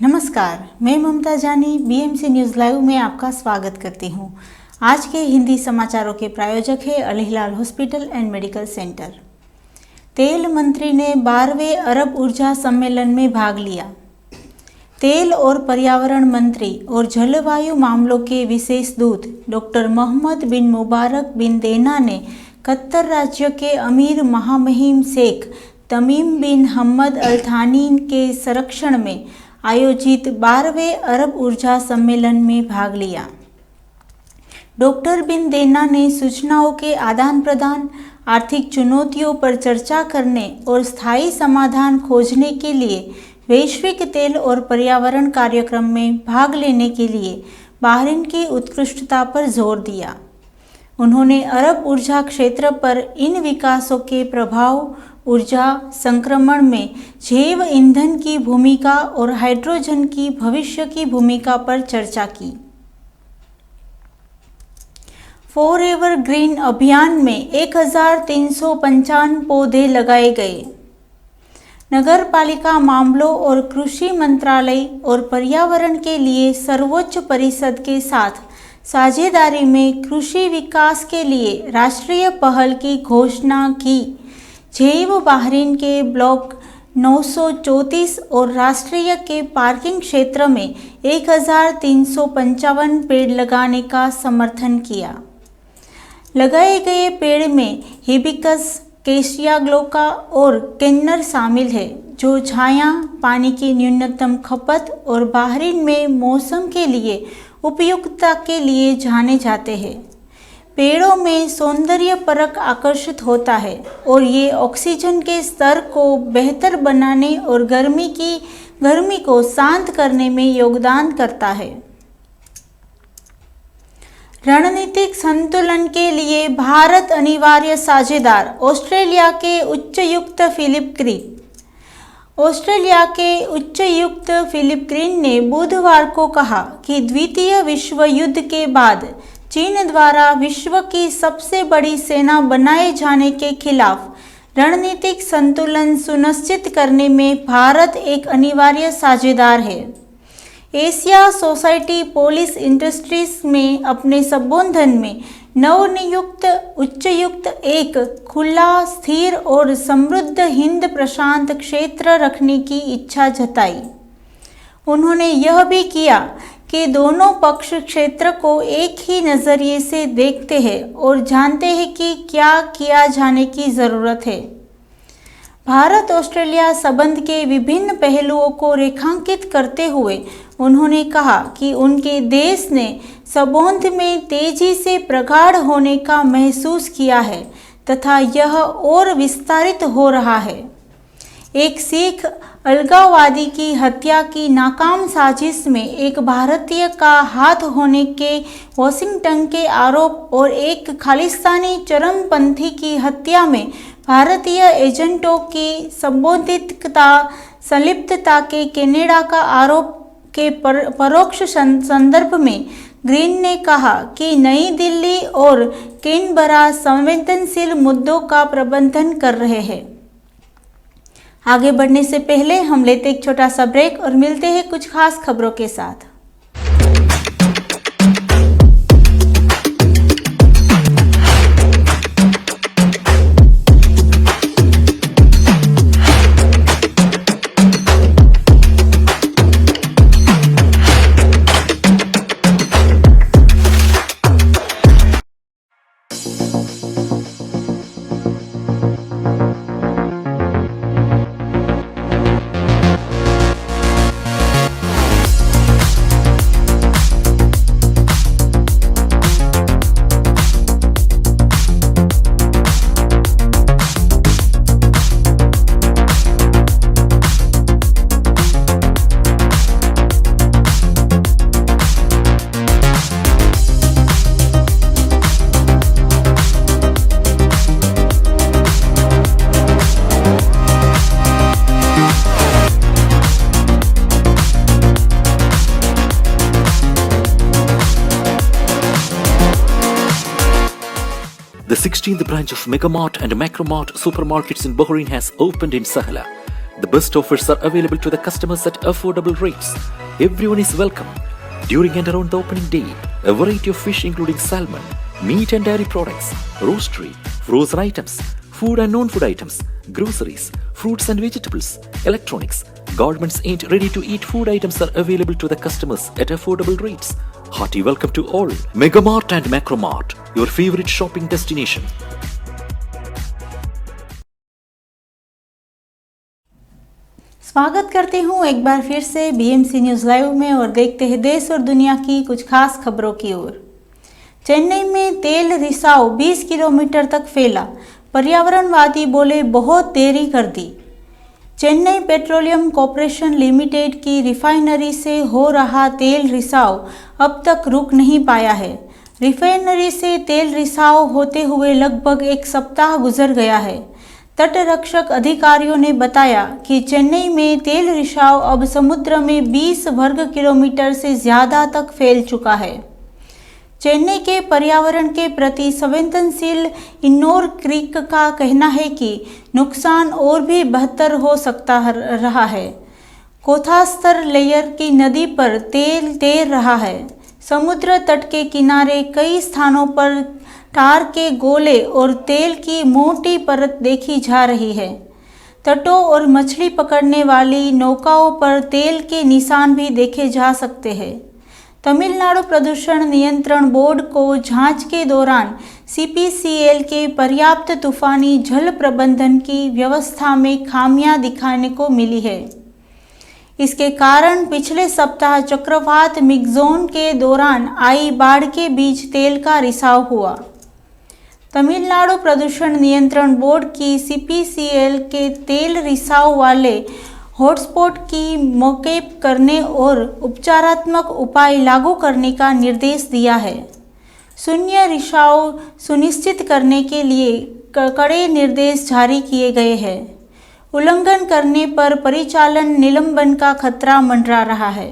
नमस्कार, मैं ममता जानी बीएमसी न्यूज़ लाइव में आपका स्वागत करती हूं। आज के हिंदी समाचारों के प्रायोजक है अल हिलाल हॉस्पिटल एंड मेडिकल सेंटर। तेल मंत्री ने 12वें अरब ऊर्जा सम्मेलन में भाग लिया। तेल और पर्यावरण मंत्री और जलवायु मामलों के विशेष दूत डॉक्टर मोहम्मद बिन मुबारक बिन देना ने कतर राज्य के अमीर महामहिम शेख तमीम बिन हम्मद अल थानी के संरक्षण में आयोजित 12वें अरब ऊर्जा सम्मेलन में भाग लिया। डॉक्टर बिन देना ने सूचनाओं के आदान प्रदान, आर्थिक चुनौतियों पर चर्चा करने और स्थायी समाधान खोजने के लिए वैश्विक तेल और पर्यावरण कार्यक्रम में भाग लेने के लिए बहरीन की उत्कृष्टता पर जोर दिया। उन्होंने अरब ऊर्जा क्षेत्र पर इन विकासों के प्रभाव, ऊर्जा संक्रमण में जैव ईंधन की भूमिका और हाइड्रोजन की भविष्य की भूमिका पर चर्चा की। फॉरएवर ग्रीन अभियान में 1355 पौधे लगाए गए। नगर पालिका मामलों और कृषि मंत्रालय और पर्यावरण के लिए सर्वोच्च परिषद के साथ साझेदारी में कृषि विकास के लिए राष्ट्रीय पहल की घोषणा की। जैव बहरीन के ब्लॉक 934 और राष्ट्रीय के पार्किंग क्षेत्र में 1355 पेड़ लगाने का समर्थन किया। लगाए गए पेड़ में हिबिस्कस, कैसिया ग्लोका और केन्नर शामिल है, जो छाया, पानी की न्यूनतम खपत और बहरीन में मौसम के लिए उपयुक्तता के लिए जाने जाते हैं। पेड़ों में सौंदर्य परक आकर्षित होता है और ये ऑक्सीजन के स्तर को बेहतर बनाने और गर्मी को शांत करने में योगदान करता है। रणनीतिक संतुलन के लिए भारत अनिवार्य साझेदार ऑस्ट्रेलिया के उच्चायुक्त फिलिप ग्रीन। ऑस्ट्रेलिया के उच्चायुक्त फिलिप ग्रीन ने बुधवार को कहा कि द्वितीय विश्व युद्ध के बाद चीन द्वारा विश्व की सबसे बड़ी सेना बनाए जाने के खिलाफ रणनीतिक संतुलन सुनिश्चित करने में भारत एक अनिवार्य साझेदार है। एशिया सोसाइटी पुलिस इंडस्ट्रीज में अपने संबोधन में नवनियुक्त उच्चायुक्त एक खुला, स्थिर और समृद्ध हिंद प्रशांत क्षेत्र रखने की इच्छा जताई। उन्होंने यह भी किया कि दोनों पक्ष क्षेत्र को एक ही नज़रिए से देखते हैं और जानते हैं कि क्या किया जाने की ज़रूरत है। भारत ऑस्ट्रेलिया संबंध के विभिन्न पहलुओं को रेखांकित करते हुए उन्होंने कहा कि उनके देश ने संबंध में तेजी से प्रगाढ़ होने का महसूस किया है तथा यह और विस्तारित हो रहा है। एक सिख अलगाववादी की हत्या की नाकाम साजिश में एक भारतीय का हाथ होने के वाशिंगटन के आरोप और एक खालिस्तानी चरमपंथी की हत्या में भारतीय एजेंटों की संलिप्तता के कनाडा का आरोप के परोक्ष संदर्भ में ग्रीन ने कहा कि नई दिल्ली और कैनबरा संवेदनशील मुद्दों का प्रबंधन कर रहे हैं। आगे बढ़ने से पहले हम लेते एक छोटा सा ब्रेक और मिलते हैं कुछ खास खबरों के साथ। The 16th branch of Megamart and Macromart supermarkets in Bahrain has opened in Sahala. The best offers are available to the customers at affordable rates. Everyone is welcome. During and around the opening day, a variety of fish including salmon, meat and dairy products, roastery, frozen items, food and non-food items, groceries, fruits and vegetables, electronics, garments and ready-to-eat food items are available to the customers at affordable rates. Hearty welcome to all. Megamart and Macromart, your favorite shopping destination. स्वागत करती हूँ एक बार फिर से BMC news live में और देखते हैं देश और दुनिया की कुछ खास खबरों की ओर। चेन्नई में तेल रिसाव 20 किलोमीटर तक फैला, पर्यावरणवादी बोले बहुत देरी कर दी। चेन्नई पेट्रोलियम कॉर्पोरेशन लिमिटेड की रिफाइनरी से हो रहा तेल रिसाव अब तक रुक नहीं पाया है। रिफाइनरी से तेल रिसाव होते हुए लगभग एक सप्ताह गुजर गया है। तटरक्षक अधिकारियों ने बताया कि चेन्नई में तेल रिसाव अब समुद्र में 20 वर्ग किलोमीटर से ज़्यादा तक फैल चुका है। चेन्नई के पर्यावरण के प्रति संवेदनशील इन्नोर क्रीक का कहना है कि नुकसान और भी बेहतर हो सकता रहा है। कोथास्तर लेयर की नदी पर तेल तैर रहा है। समुद्र तट के किनारे कई स्थानों पर टार के गोले और तेल की मोटी परत देखी जा रही है। तटों और मछली पकड़ने वाली नौकाओं पर तेल के निशान भी देखे जा सकते हैं। तमिलनाडु प्रदूषण नियंत्रण बोर्ड को जांच के दौरान सीपीसीएल के पर्याप्त तूफानी जल प्रबंधन की व्यवस्था में खामियां दिखाने को मिली है। इसके कारण पिछले सप्ताह चक्रवात मिगजोन के दौरान आई बाढ़ के बीच तेल का रिसाव हुआ। तमिलनाडु प्रदूषण नियंत्रण बोर्ड की सीपीसीएल के तेल रिसाव वाले हॉटस्पॉट की मॉकअप करने और उपचारात्मक उपाय लागू करने का निर्देश दिया है। शून्य रिसाव सुनिश्चित करने के लिए कड़े निर्देश जारी किए गए हैं। उल्लंघन करने पर परिचालन निलंबन का खतरा मंडरा रहा है।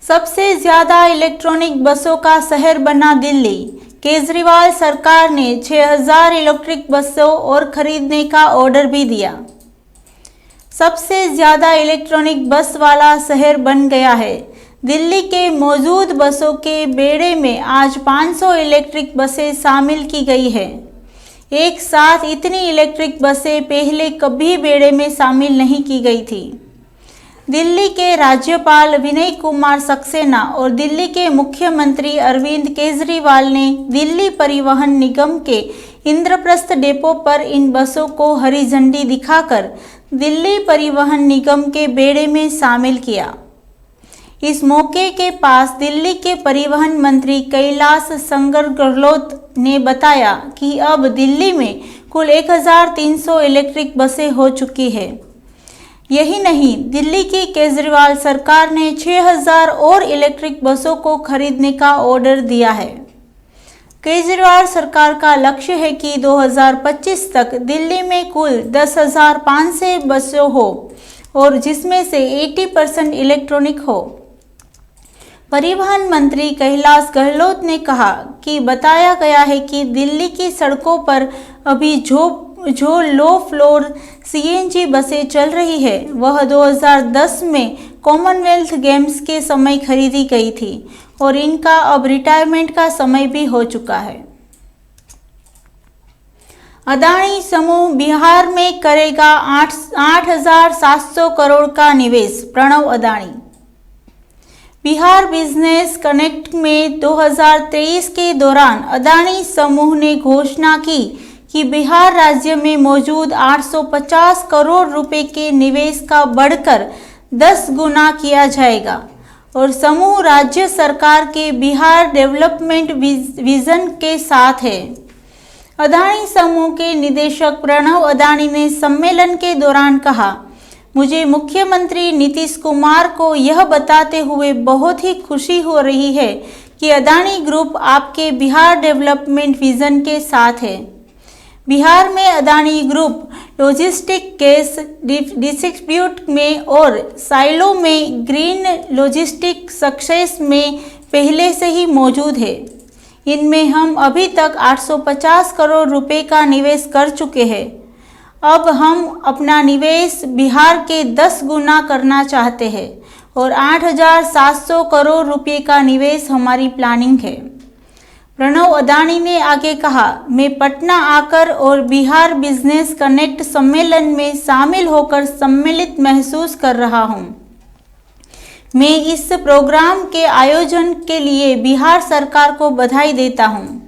सबसे ज्यादा इलेक्ट्रॉनिक बसों का शहर बना दिल्ली। केजरीवाल सरकार ने 6000 इलेक्ट्रिक बसों और खरीदने का ऑर्डर भी दिया। सबसे ज्यादा इलेक्ट्रॉनिक बस वाला शहर बन गया है। दिल्ली के मौजूद बसों के बेड़े में आज 500 इलेक्ट्रिक बसें शामिल की गई है। एक साथ इतनी इलेक्ट्रिक बसें पहले कभी बेड़े में शामिल नहीं की गई थी। दिल्ली के राज्यपाल विनय कुमार सक्सेना और दिल्ली के मुख्यमंत्री अरविंद केजरीवाल ने दिल्ली परिवहन निगम के इंद्रप्रस्थ डिपो पर इन बसों को हरी झंडी दिखाकर दिल्ली परिवहन निगम के बेड़े में शामिल किया। इस मौके के पास दिल्ली के परिवहन मंत्री कैलाश संगर गहलोत ने बताया कि अब दिल्ली में कुल 1300 इलेक्ट्रिक बसें हो चुकी है। यही नहीं, दिल्ली की केजरीवाल सरकार ने 6000 और इलेक्ट्रिक बसों को खरीदने का ऑर्डर दिया है। केजरीवाल सरकार का लक्ष्य है कि 2025 तक दिल्ली में कुल 10,500 बसें हो और जिसमें से 80% इलेक्ट्रॉनिक हो। परिवहन मंत्री कैलाश गहलोत ने कहा कि बताया गया है कि दिल्ली की सड़कों पर अभी जो लो फ्लोर सीएनजी बसें चल रही है वह 2010 में कॉमनवेल्थ गेम्स के समय खरीदी गई थी और इनका अब रिटायरमेंट का समय भी हो चुका है। अदानी समूह बिहार में करेगा 8,700 करोड़ का निवेश, प्रणव अदानी। बिहार बिजनेस कनेक्ट में 2023 के दौरान अदानी समूह ने घोषणा की कि बिहार राज्य में मौजूद 850 करोड़ रुपए के निवेश का बढ़कर 10 गुना किया जाएगा और समूह राज्य सरकार के बिहार डेवलपमेंट विजन के साथ है। अदानी समूह के निदेशक प्रणव अदानी ने सम्मेलन के दौरान कहा, मुझे मुख्यमंत्री नीतीश कुमार को यह बताते हुए बहुत ही खुशी हो रही है कि अदानी ग्रुप आपके बिहार डेवलपमेंट विजन के साथ है। बिहार में Adani group logistic gas distribute में और साइलो में ग्रीन लॉजिस्टिक सक्सेस में पहले से ही मौजूद है। इनमें हम अभी तक 850 करोड़ रुपए का निवेश कर चुके हैं। अब हम अपना निवेश बिहार के 10 गुना करना चाहते हैं और 8,700 करोड़ रुपए का निवेश हमारी प्लानिंग है। प्रणव अदानी ने आगे कहा, मैं पटना आकर और बिहार बिजनेस कनेक्ट सम्मेलन में शामिल होकर सम्मिलित महसूस कर रहा हूं। मैं इस प्रोग्राम के आयोजन के लिए बिहार सरकार को बधाई देता हूं।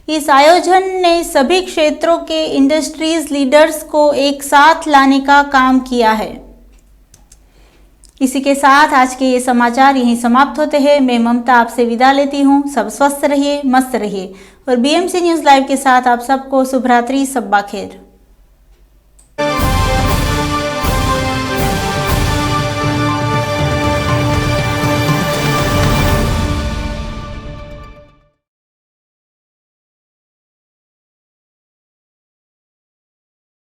इस आयोजन ने सभी क्षेत्रों के इंडस्ट्रीज लीडर्स को एक साथ लाने का काम किया है। इसी के साथ आज के ये समाचार यहीं समाप्त होते हैं। मैं ममता आपसे विदा लेती हूँ। सब स्वस्थ रहिए, मस्त रहिए और बीएमसी न्यूज़ लाइव के साथ आप सबको शुभ रात्रि, सब्बा खैर।